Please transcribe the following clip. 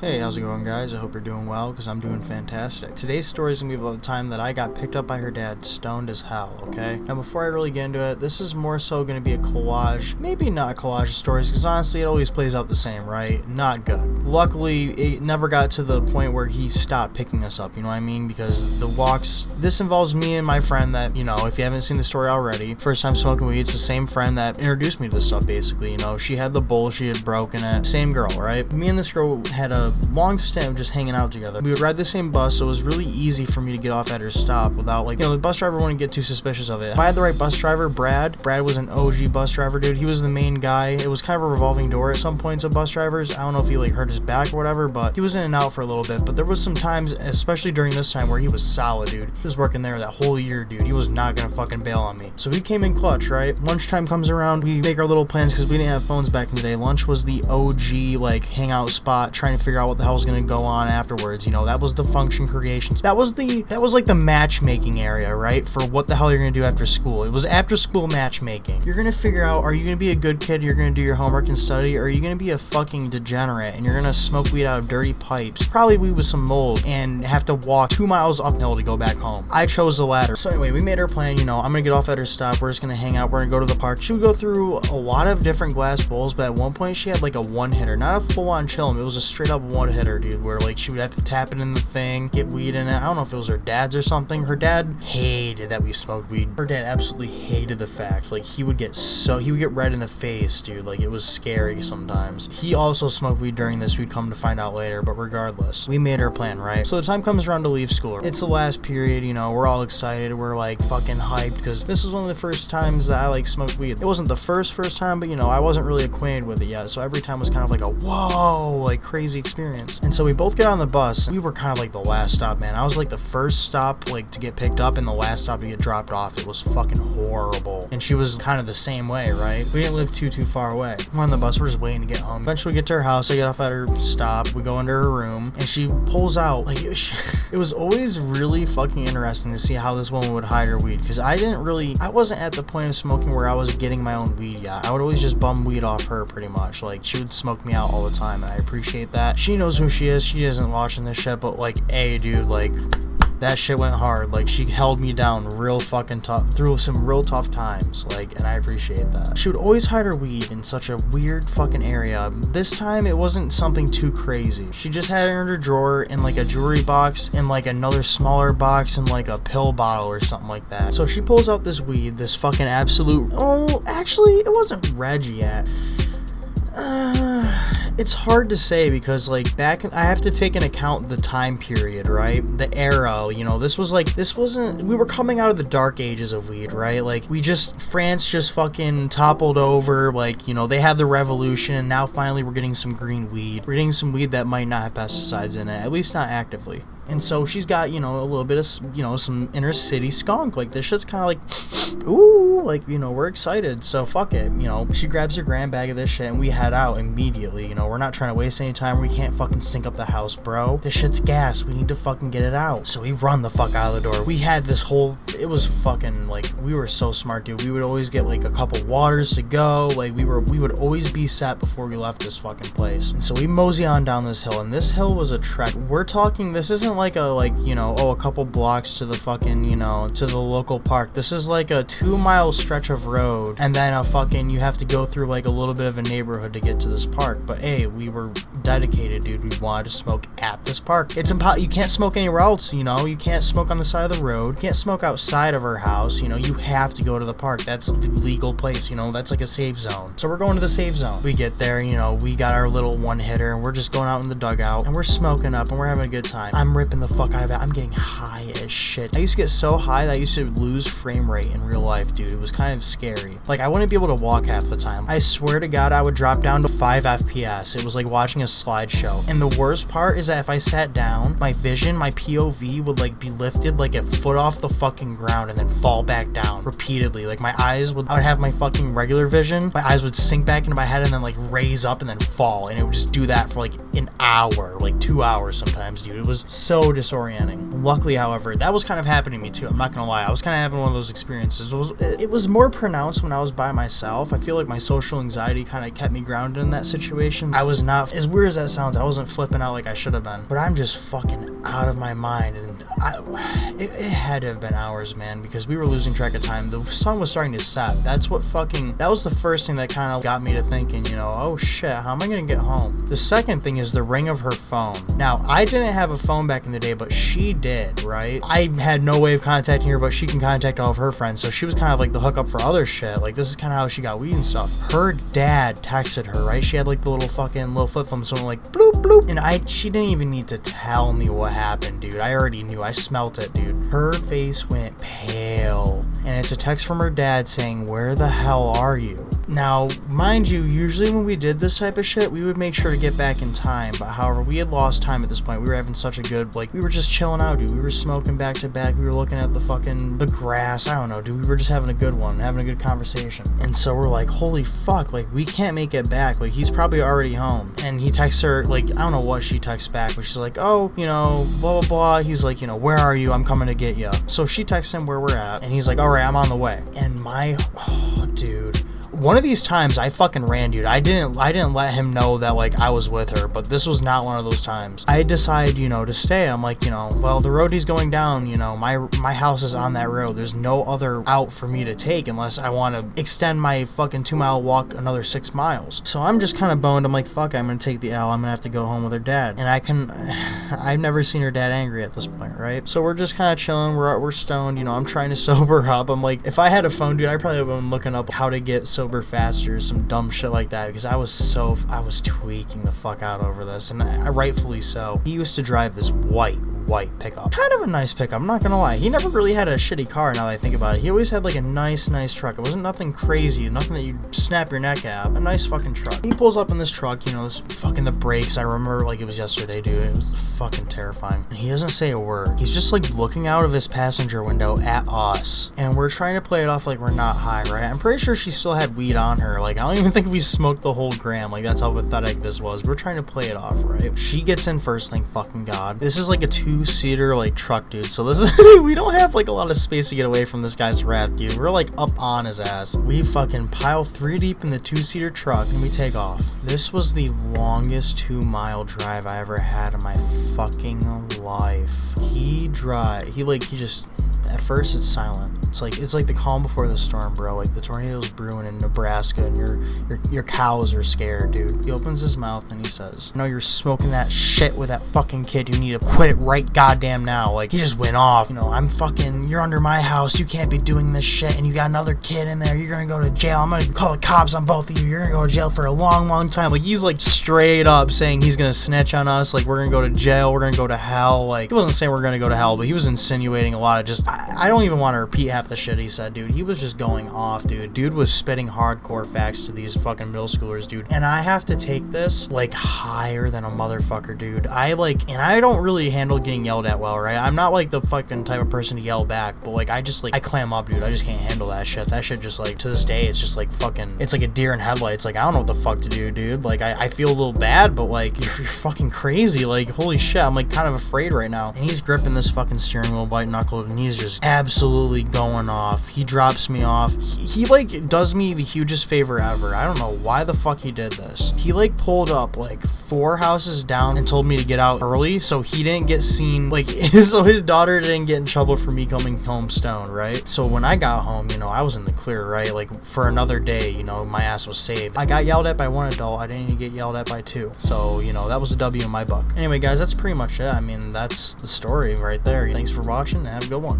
Hey, how's it going, guys? I hope you're doing well, because I'm doing fantastic. Today's story is going to be about the time that I got picked up by her dad, stoned as hell, okay? Now, before I really get into it, this is more so going to be a collage, maybe not a collage of stories, because honestly, it always plays out the same, right? Not good. Luckily, it never got to the point where he stopped picking us up, you know what I mean? Because the walks, this involves me and my friend that, if you haven't seen the story already, first time smoking weed, it's the same friend that introduced me to this stuff, basically, she had the bowl, she had broken it, same girl, right? Me and this girl had a long stint of just hanging out together. We would ride the same bus, so it was really easy for me to get off at her stop without, the bus driver wouldn't get too suspicious of it. If I had the right bus driver, Brad was an OG bus driver, dude. He was the main guy. It was kind of a revolving door at some points of bus drivers. I don't know if he hurt his back or whatever, but he was in and out for a little bit. But there was some times, especially during this time, where he was solid, dude. He was working there that whole year, dude. He was not gonna fucking bail on me. So we came in clutch, right? Lunchtime comes around, we make our little plans because we didn't have phones back in the day. Lunch was the OG hangout spot, trying to figure out what the hell was gonna go on afterwards. That was the function creations. That was the matchmaking area, right? For what the hell you're gonna do after school. It was after school matchmaking. You're gonna figure out, are you gonna be a good kid, you're gonna do your homework and study, or are you gonna be a fucking degenerate and you're gonna smoke weed out of dirty pipes, probably weed with some mold, and have to walk 2 miles uphill to go back home? I chose the latter. So anyway, we made our plan, I'm gonna get off at her stop, we're just gonna hang out, we're gonna go to the park. She would go through a lot of different glass bowls, but at one point she had a one hitter, not a full on chillum, it was a straight up one hitter, dude, where she would have to tap it in the thing, get weed in it. I don't know if it was her dad's or something. Her dad hated that we smoked weed. Her dad absolutely hated the fact. He would get red in the face, dude. It was scary sometimes. He also smoked weed during this, we'd come to find out later, but regardless, we made our plan, right? So the time comes around to leave school. It's the last period, we're all excited, we're fucking hyped, because this was one of the first times that I smoked weed. It wasn't the first time, but I wasn't really acquainted with it yet, so every time was kind of a whoa, crazy experience. And so we both get on the bus. We were kind of the last stop, man. I was the first stop to get picked up and the last stop to get dropped off. It was fucking horrible. And she was kind of the same way, right? We didn't live too far away. We're on the bus, we're just waiting to get home. Eventually we get to her house, I get off at her stop, we go into her room, and she pulls out, it was always really fucking interesting to see how this woman would hide her weed, because I wasn't at the point of smoking where I was getting my own weed yet. I would always just bum weed off her pretty much. She would smoke me out all the time, and I appreciate that. She knows who she is, she isn't watching this shit, but hey, dude, that shit went hard. She held me down real fucking tough through some real tough times, and I appreciate that. She would always hide her weed in such a weird fucking area. This time it wasn't something too crazy. She just had it in her drawer in a jewelry box, in another smaller box, in a pill bottle or something like that. So she pulls out this weed, this fucking absolute, actually it wasn't red yet. It's hard to say because back, I have to take into account the time period, right? The era, this wasn't, we were coming out of the dark ages of weed, right? France just fucking toppled over, they had the revolution, and now finally we're getting some green weed. We're getting some weed that might not have pesticides in it, at least not actively. And so she's got, a little bit of, some inner city skunk. This shit's kind of ooh, we're excited. So fuck it. She grabs her grand bag of this shit and we head out immediately. We're not trying to waste any time. We can't fucking stink up the house, bro. This shit's gas. We need to fucking get it out. So we run the fuck out of the door. We had this whole, it was fucking, we were so smart, dude. We would always get, a couple waters to go. We would always be set before we left this fucking place. And so we mosey on down this hill. And this hill was a trek. We're talking, this isn't a couple blocks to the fucking, to the local park. This is a 2-mile stretch of road, and then you have to go through a little bit of a neighborhood to get to this park. But hey, we were dedicated, dude. We wanted to smoke at this park. It's you can't smoke anywhere else, you can't smoke on the side of the road, you can't smoke outside of our house, you have to go to the park. That's the legal place, that's a safe zone. So we're going to the safe zone. We get there, we got our little one hitter, and we're just going out in the dugout, and we're smoking up, and we're having a good time. I'm ripping the fuck out of it. I'm getting high as shit. I used to get so high that I used to lose frame rate in real life, dude. It was kind of scary. I wouldn't be able to walk half the time. I swear to God, I would drop down to 5 FPS. It was like watching a slideshow. And the worst part is that if I sat down, my vision, my POV would be lifted a foot off the fucking ground and then fall back down repeatedly. I would have my fucking regular vision. My eyes would sink back into my head and then raise up and then fall. And it would just do that for an hour, 2 hours sometimes, dude. It was so so disorienting. Luckily, however, that was kind of happening to me too. I'm not gonna lie. I was kind of having one of those experiences. It was more pronounced when I was by myself. I feel like my social anxiety kind of kept me grounded in that situation. I was not, as weird as that sounds, I wasn't flipping out like I should have been. But I'm just fucking out of my mind. And it had to have been hours, man, because we were losing track of time. The sun was starting to set. That was the first thing that kind of got me to thinking, oh shit, how am I gonna get home? The second thing is the ring of her phone. Now, I didn't have a phone back in the day, but she did, right? I had no way of contacting her, but she can contact all of her friends, so she was kind of like the hookup for other shit. Like, this is kind of how she got weed and stuff. Her dad texted her, right? She had like the little flip phone, so like bloop bloop, and she didn't even need to tell me what happened, dude. I already knew. I smelt it, dude. Her face went pale, and it's a text from her dad saying, "Where the hell are you?" Now, mind you, usually when we did this type of shit, we would make sure to get back in time, but however, we had lost time at this point. We were having such a good, we were just chilling out, dude. We were smoking back to back. We were looking at the grass. I don't know, dude. We were just having a good one, having a good conversation. And so we're like, holy fuck, we can't make it back. He's probably already home. And he texts her, I don't know what she texts back, but she's like, oh, blah, blah, blah. He's like, where are you? I'm coming to get you. So she texts him where we're at, and he's like, all right, I'm on the way. And dude. One of these times I fucking ran, dude. I didn't let him know that I was with her, but this was not one of those times. I decide, to stay. I'm like, well, the road he's going down, my house is on that road. There's no other out for me to take unless I want to extend my fucking 2-mile walk another 6 miles. So I'm just kind of boned. I'm like, fuck, I'm gonna take the L. I'm gonna have to go home with her dad. And I've never seen her dad angry at this point, right? So we're just kind of chilling. We're stoned. I'm trying to sober up. I'm like, if I had a phone, dude, I probably would have been looking up how to get sober faster, some dumb shit like that, because I was tweaking the fuck out over this, and rightfully so. He used to drive this white pickup. Kind of a nice pickup, I'm not gonna lie. He never really had a shitty car now that I think about it. He always had a nice truck. It wasn't nothing crazy, nothing that you snap your neck at. A nice fucking truck. He pulls up in this truck, this fucking the brakes. I remember like it was yesterday, dude. It was fucking terrifying. He doesn't say a word. He's just looking out of his passenger window at us, and we're trying to play it off like we're not high, right? I'm pretty sure she still had weed on her. I don't even think we smoked the whole gram. That's how pathetic this was. We're trying to play it off, right? She gets in first, thank fucking God. This is a 2-seater truck, dude. So this is we don't have a lot of space to get away from this guy's wrath, dude. We're up on his ass. We fucking pile 3 deep in the 2-seater truck and we take off. This was the longest 2-mile drive I ever had in my fucking life. He just, at first it's silent. It's like the calm before the storm, bro. The tornado's brewing in Nebraska and your cows are scared, dude. He opens his mouth and he says, you're smoking that shit with that fucking kid. You need to quit it right goddamn now. He just went off. You're under my house. You can't be doing this shit. And you got another kid in there. You're gonna go to jail. I'm gonna call the cops on both of you. You're gonna go to jail for a long, long time. He's straight up saying he's gonna snitch on us. We're gonna go to jail. We're gonna go to hell. He wasn't saying we're gonna go to hell, but he was insinuating a lot of just, I don't even want to repeat half the shit he said, dude. He was just going off, dude. Dude was spitting hardcore facts to these fucking middle schoolers, dude. And I have to take this higher than a motherfucker, dude. And I don't really handle getting yelled at well, right? I'm not the fucking type of person to yell back, but I clam up, dude. I just can't handle that shit. That shit just to this day, it's just fucking, it's like a deer in headlights. I don't know what the fuck to do, dude. I feel a little bad, but you're fucking crazy. Holy shit, I'm kind of afraid right now. And he's gripping this fucking steering wheel, white knuckled, and he's just absolutely going off. He drops me off. He does me the hugest favor ever. I don't know why the fuck he did this. He pulled up 4 houses down and told me to get out early so he didn't get seen, so his daughter didn't get in trouble for me coming home stoned, right? So when I got home, I was in the clear, right? For another day, my ass was saved. I got yelled at by 1 adult. I didn't even get yelled at by 2. So, that was a W in my book. Anyway, guys, that's pretty much it. That's the story right there. Thanks for watching and have a good one.